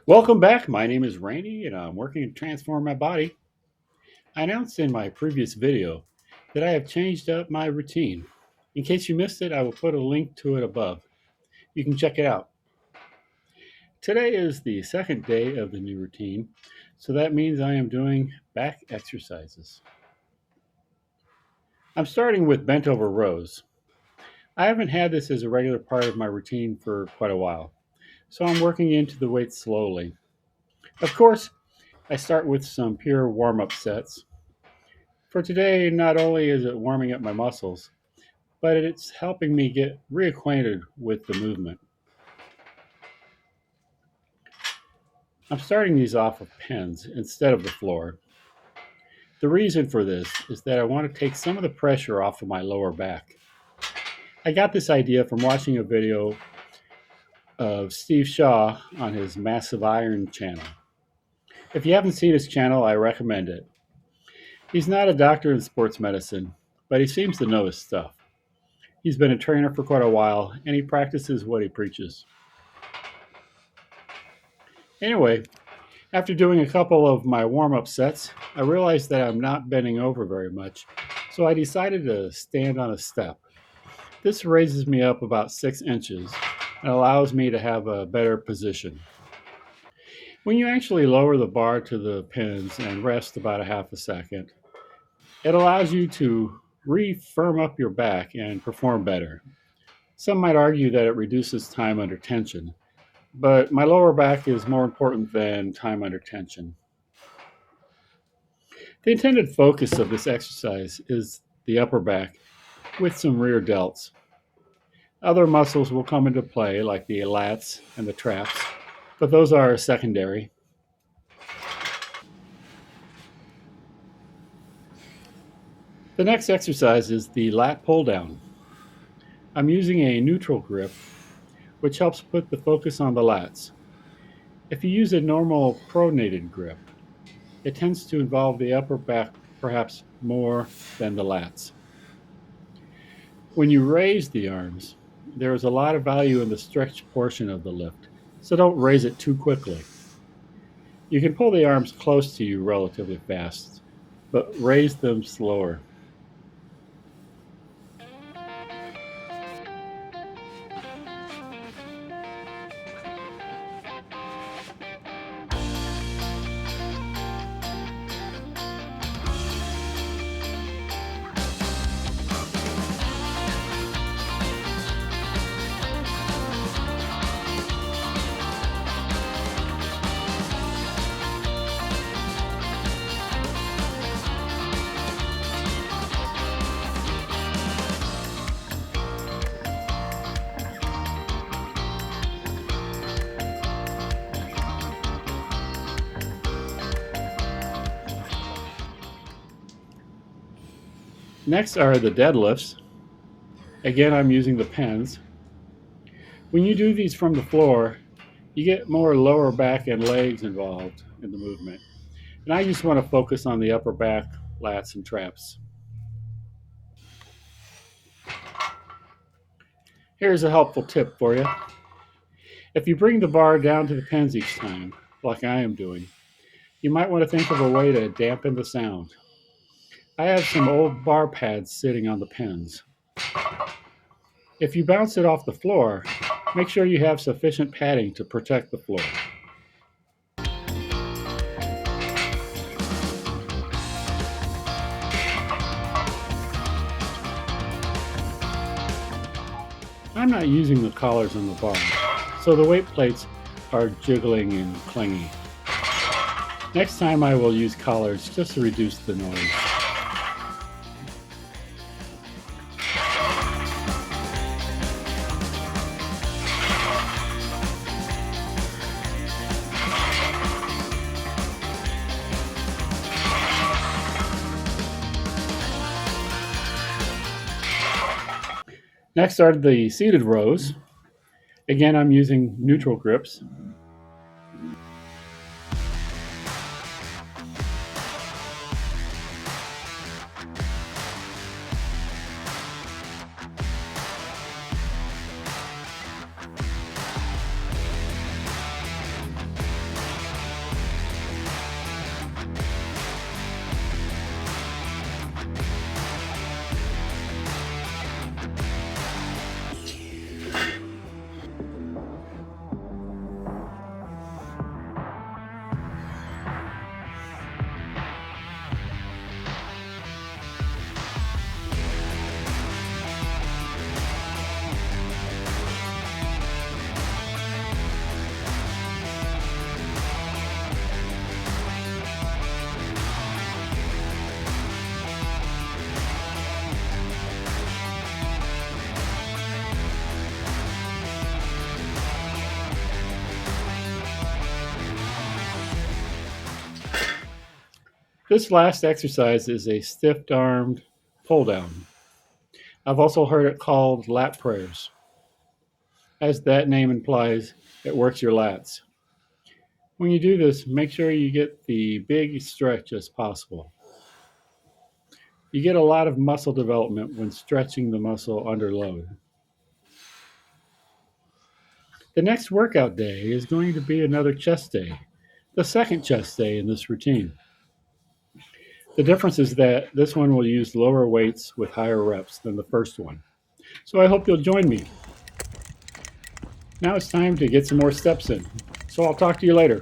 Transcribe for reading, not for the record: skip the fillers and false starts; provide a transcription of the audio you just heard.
Welcome back. My name is Randy, and I'm working to transform my body. I announced in my previous video that I have changed up my routine. In case you missed it, I will put a link to it above. You can check it out. Today is the second day of the new routine, so that means I am doing back exercises. I'm starting with bent over rows. I haven't had this as a regular part of my routine for quite a while, so I'm working into the weight slowly. Of course, I start with some pure warm up sets. For today, not only is it warming up my muscles, but it's helping me get reacquainted with the movement. I'm starting these off of pens instead of the floor. The reason for this is that I want to take some of the pressure off of my lower back. I got this idea from watching a video of Steve Shaw on his Massive Iron channel. If you haven't seen his channel, I recommend it. He's not a doctor in sports medicine, but he seems to know his stuff. He's been a trainer for quite a while, and he practices what he preaches. Anyway, after doing a couple of my warm up sets, I realized that I'm not bending over very much, so I decided to stand on a step. This raises me up about 6 inches and allows me to have a better position. When you actually lower the bar to the pins and rest about a half a second, it allows you to re-firm up your back and perform better. Some might argue that it reduces time under tension, but my lower back is more important than time under tension. The intended focus of this exercise is the upper back with some rear delts. Other muscles will come into play, like the lats and the traps, but those are secondary. The next exercise is the lat pull down. I'm using a neutral grip, which helps put the focus on the lats. If you use a normal pronated grip, it tends to involve the upper back perhaps more than the lats. When you raise the arms, there is a lot of value in the stretch portion of the lift, so don't raise it too quickly. You can pull the arms close to you relatively fast, but raise them slower. Next are the deadlifts. Again, I'm using the pens. When you do these from the floor, you get more lower back and legs involved in the movement. And I just want to focus on the upper back, lats, and traps. Here's a helpful tip for you. If you bring the bar down to the pens each time, like I am doing, you might want to think of a way to dampen the sound. I have some old bar pads sitting on the pens. If you bounce it off the floor, make sure you have sufficient padding to protect the floor. I'm not using the collars on the bar, so the weight plates are jiggling and clingy. Next time I will use collars just to reduce the noise. Next are the seated rows. Again, I'm using neutral grips. This last exercise is a stiff-armed pull-down. I've also heard it called lat prayers. As that name implies, it works your lats. When you do this, make sure you get the big stretch as possible. You get a lot of muscle development when stretching the muscle under load. The next workout day is going to be another chest day, the second chest day in this routine. The difference is that this one will use lower weights with higher reps than the first one. So I hope you'll join me. Now it's time to get some more steps in. So I'll talk to you later.